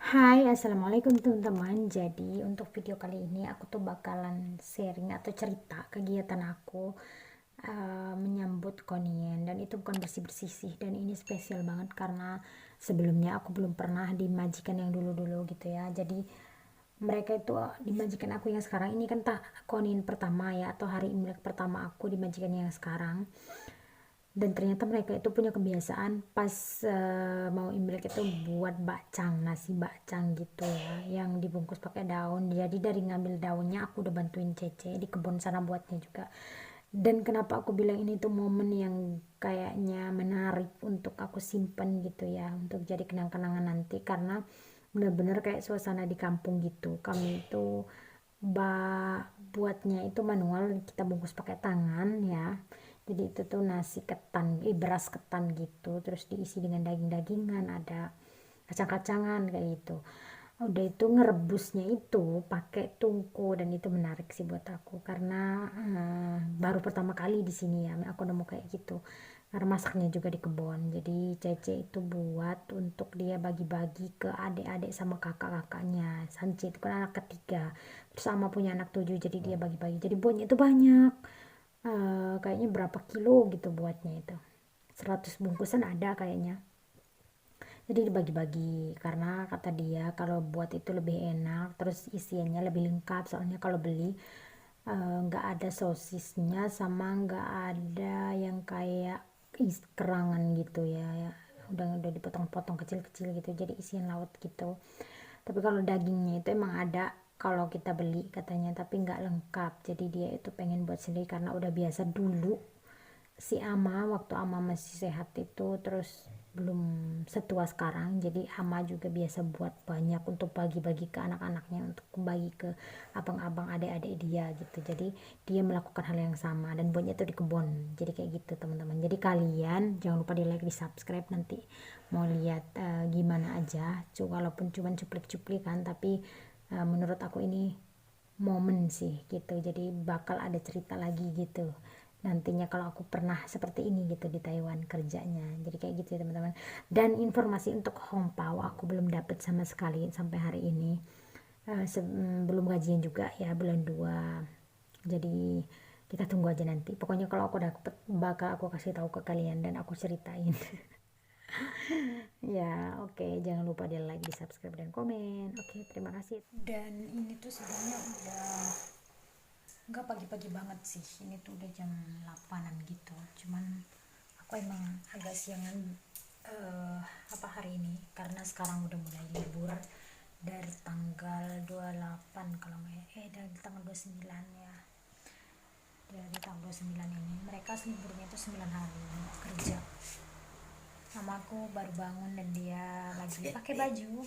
Hai, assalamualaikum teman-teman. Jadi untuk video kali ini aku tuh bakalan sharing atau cerita kegiatan aku menyambut Konien, dan itu bukan bersih-bersih sih, dan ini spesial banget karena sebelumnya aku belum pernah di majikan yang dulu-dulu gitu ya. Jadi mereka itu di majikan aku yang sekarang ini kan tak Konien pertama ya, atau hari Imlek pertama aku di majikan yang sekarang. Dan ternyata mereka itu punya kebiasaan pas mau Imlek itu buat bakcang, nasi bakcang gitu ya, yang dibungkus pakai daun. Jadi dari ngambil daunnya aku udah bantuin Cece di kebun sana buatnya juga. Dan kenapa aku bilang ini tuh momen yang kayaknya menarik untuk aku simpen gitu ya, untuk jadi kenang-kenangan nanti, karena bener-bener kayak suasana di kampung gitu. Kami itu buatnya itu manual, kita bungkus pakai tangan ya. Jadi itu tuh nasi ketan, beras ketan gitu, terus diisi dengan daging-dagingan, ada kacang-kacangan kayak gitu. Udah itu ngerebusnya itu pakai tungku, dan itu menarik sih buat aku karena baru pertama kali di sini ya aku nemu kayak gitu, karena masaknya juga di kebun. Jadi Cece itu buat untuk dia bagi-bagi ke adik-adik sama kakak-kakaknya. Sanci itu kan anak ketiga, terus sama punya anak 7, jadi dia bagi-bagi, jadi buatnya itu banyak. Kayaknya berapa kilo gitu buatnya itu, 100 bungkusan ada kayaknya. Jadi dibagi-bagi karena kata dia kalau buat itu lebih enak, terus isiannya lebih lengkap, soalnya kalau beli nggak ada sosisnya, sama nggak ada yang kayak kerangan gitu ya, ya udah dipotong-potong kecil-kecil gitu, jadi isian laut gitu. Tapi kalau dagingnya itu emang ada kalau kita beli katanya, tapi nggak lengkap. Jadi dia itu pengen buat sendiri karena udah biasa dulu si Ama, waktu Ama masih sehat itu, terus belum setua sekarang. Jadi Ama juga biasa buat banyak untuk bagi-bagi ke anak-anaknya, untuk bagi ke abang-abang adik-adik dia gitu. Jadi dia melakukan hal yang sama dan buatnya itu di kebun. Jadi kayak gitu teman-teman. Jadi kalian jangan lupa di like, di subscribe, nanti mau lihat gimana aja. Walaupun cuman cuplik-cuplikan, tapi menurut aku ini momen sih gitu. Jadi bakal ada cerita lagi gitu nantinya kalau aku pernah seperti ini gitu di Taiwan kerjanya. Jadi kayak gitu ya teman-teman. Dan informasi untuk Hongpao aku belum dapat sama sekali sampai hari ini. Belum gajian juga ya, bulan 2. Jadi kita tunggu aja nanti. Pokoknya kalau aku dapet bakal aku kasih tahu ke kalian dan aku ceritain. Ya, oke. Jangan lupa di like, di subscribe, dan komen. Oke, terima kasih. Dan ini tuh sebenarnya udah nggak pagi-pagi banget sih, ini tuh udah jam 8-an gitu, cuman aku emang agak siangan apa hari ini karena sekarang udah mulai libur dari tanggal 28, kalau nggak dari tanggal 29 ya. Dari tanggal 29 ini mereka liburnya itu 9 hari kerja. Mamaku baru bangun dan dia lagi pakai baju.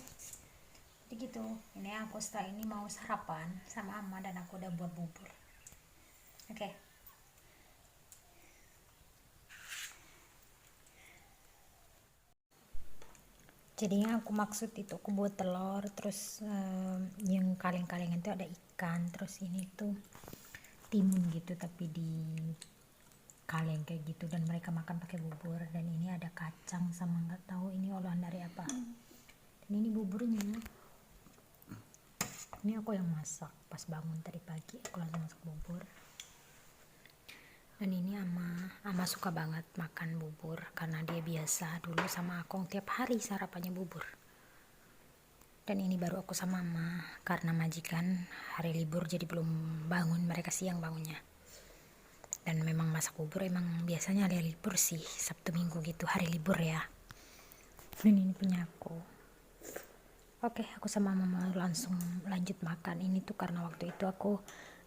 Jadi gitu, ini aku setelah ini mau sarapan sama Ama, dan aku udah buat bubur. Oke. Jadi yang aku maksud itu aku buat telur, terus yang kaleng-kalengan itu ada ikan, terus ini tuh timun gitu tapi di kaleng kayak gitu, dan mereka makan pakai bubur. Dan ini ada kacang sama nggak tahu ini olahan dari apa. Dan ini buburnya, ini aku yang masak pas bangun tadi pagi, aku langsung masak bubur. Dan ini ama suka banget makan bubur karena dia biasa dulu sama Akong tiap hari sarapannya bubur. Dan ini baru aku sama Mama karena majikan hari libur jadi belum bangun, mereka siang bangunnya. Dan memang masak bubur emang biasanya hari libur sih, Sabtu Minggu gitu hari libur ya. Dan ini punya aku. Oke, aku sama Mama langsung lanjut makan. Ini tuh karena waktu itu aku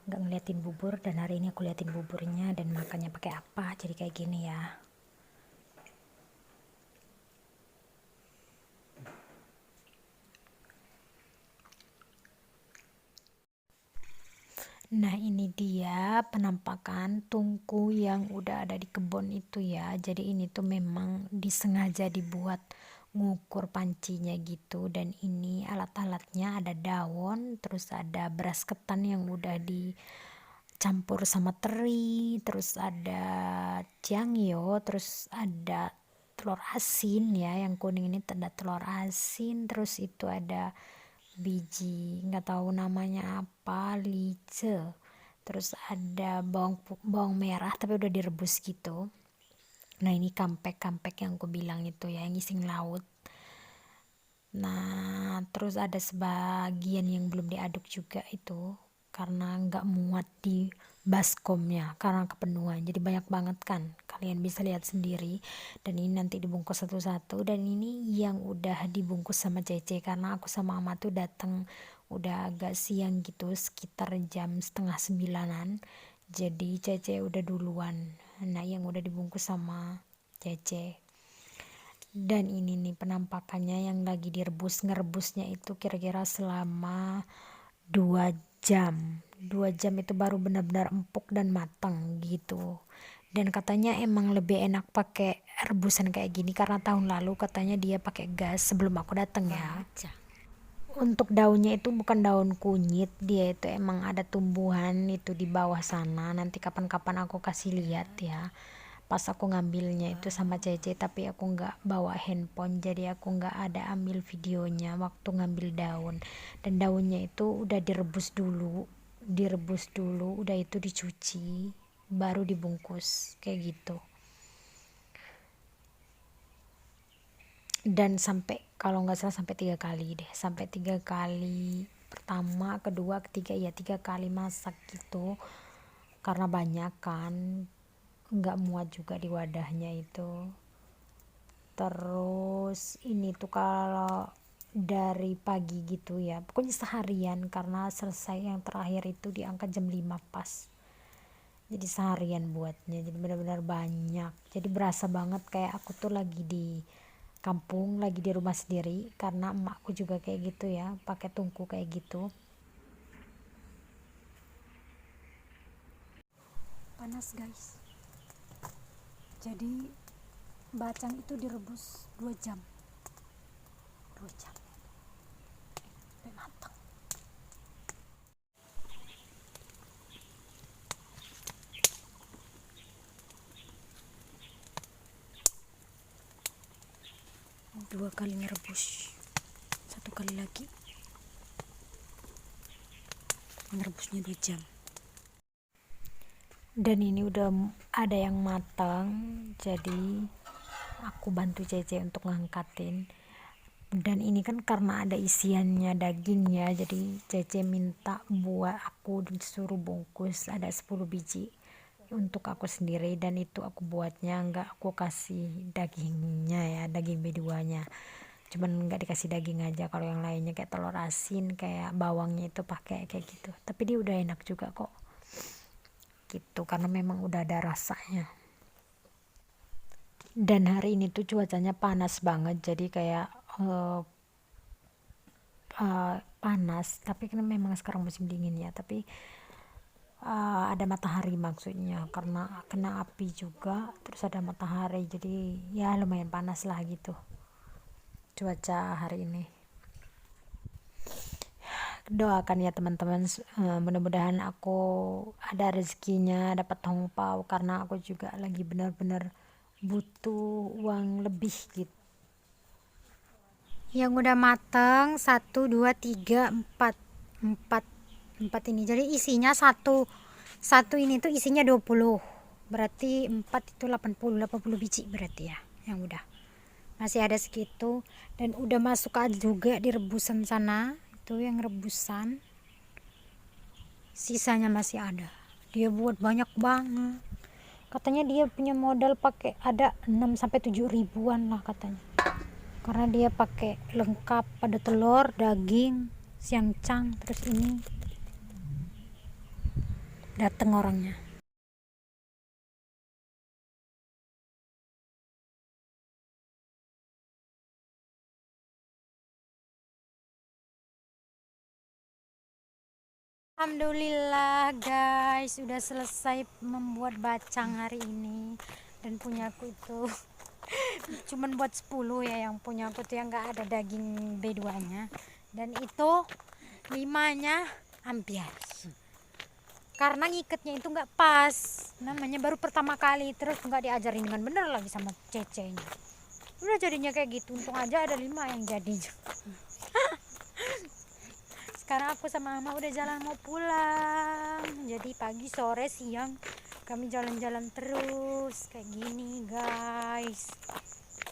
nggak ngeliatin bubur, dan hari ini aku liatin buburnya dan makannya pakai apa, jadi kayak gini ya. Nah, ini dia penampakan tungku yang udah ada di kebun itu ya. Jadi ini tuh memang disengaja dibuat ngukur pancinya gitu. Dan ini alat-alatnya ada daun, terus ada beras ketan yang udah dicampur sama teri, terus ada ciangyo, terus ada telur asin ya, yang kuning ini ada telur asin, terus itu ada biji nggak tahu namanya apa, lice, terus ada bawang merah tapi udah direbus gitu. Nah ini kampek yang aku bilang itu ya, yang ising laut. Nah terus ada sebagian yang belum diaduk juga itu karena nggak muat di baskomnya karena kepenuhan, jadi banyak banget kan, kalian bisa lihat sendiri. Dan ini nanti dibungkus satu-satu, dan ini yang udah dibungkus sama Cece karena aku sama Mama tuh datang udah agak siang gitu, sekitar jam setengah 9-an, jadi Cece udah duluan. Nah yang udah dibungkus sama Cece. Dan ini nih penampakannya yang lagi direbus, ngerebusnya itu kira-kira selama 2 jam. 2 jam itu baru benar-benar empuk dan matang gitu. Dan katanya emang lebih enak pakai rebusan kayak gini karena tahun lalu katanya dia pakai gas sebelum aku datang ya. Untuk daunnya itu bukan daun kunyit, dia itu emang ada tumbuhan itu di bawah sana. Nanti kapan-kapan aku kasih lihat ya. Pas aku ngambilnya itu sama Cece, tapi aku nggak bawa handphone, jadi aku nggak ada ambil videonya waktu ngambil daun. Dan daunnya itu udah direbus dulu, udah itu dicuci, baru dibungkus kayak gitu. Dan sampai kalau nggak salah sampai 3 kali deh, sampai 3 kali, pertama, kedua, ketiga, ya 3 kali masak gitu karena banyak kan, nggak muat juga di wadahnya itu. Terus ini tuh kalau dari pagi gitu ya, pokoknya seharian karena selesai yang terakhir itu diangkat jam 5 pas, jadi seharian buatnya, jadi benar-benar banyak, jadi berasa banget kayak aku tuh lagi di kampung, lagi di rumah sendiri karena emakku juga kayak gitu ya, pakai tungku kayak gitu. Panas guys, jadi bacang itu direbus 2 jam 2 jam sampai matang. Dua kali ngerebus, 1 kali lagi ngerebusnya 2 jam. Dan ini udah ada yang matang, jadi aku bantu Cece untuk ngangkatin. Dan ini kan karena ada isiannya daging ya, jadi Cece minta buat aku disuruh bungkus ada 10 biji untuk aku sendiri, dan itu aku buatnya nggak aku kasih dagingnya ya, daging B2 nya cuman nggak dikasih daging aja. Kalau yang lainnya kayak telur asin, kayak bawangnya itu pakai kayak gitu, tapi dia udah enak juga kok gitu karena memang udah ada rasanya. Dan hari ini tuh cuacanya panas banget, jadi kayak panas, tapi kan memang sekarang musim dingin ya, tapi ada matahari maksudnya karena kena api juga, terus ada matahari, jadi ya lumayan panas lah gitu cuaca hari ini. Doakan ya teman-teman, mudah-mudahan aku ada rezekinya dapat hongpao karena aku juga lagi benar-benar butuh uang lebih gitu. Yang udah matang 1 2 3 4 4 ini, jadi isinya satu ini tuh isinya 20, berarti 4 itu 80 biji berarti ya yang udah, masih ada segitu. Dan udah masuk aja juga di rebusan sana, itu yang rebusan sisanya masih ada. Dia buat banyak banget, katanya dia punya modal pakai ada 6-7 ribuan lah katanya, karena dia pakai lengkap, ada telur, daging, siangcang, terus ini dateng orangnya. Alhamdulillah guys, udah selesai membuat bacang hari ini. Dan punyaku itu cuman buat 10 ya, yang punyaku tuh yang nggak ada daging B2 nya, dan itu 5-nya ambiar karena ngiketnya itu nggak pas, namanya baru pertama kali, terus nggak diajarin dengan bener lagi sama Cece nya. Udah jadinya kayak gitu, untung aja ada 5 yang jadi. Sekarang aku sama Mama udah jalan mau pulang, jadi pagi sore siang kami jalan-jalan terus kayak gini guys.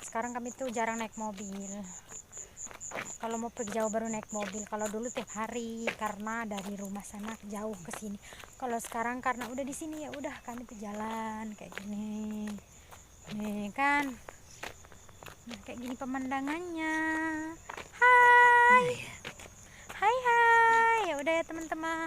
Sekarang kami tuh jarang naik mobil, kalau mau pergi jauh baru naik mobil. Kalau dulu tiap hari karena dari rumah sana jauh ke sini. Kalau sekarang karena udah di sini ya udah kami tuh jalan kayak gini nih kan. Nah, kayak gini pemandangannya. Hai hai hai, ya udah ya teman-teman.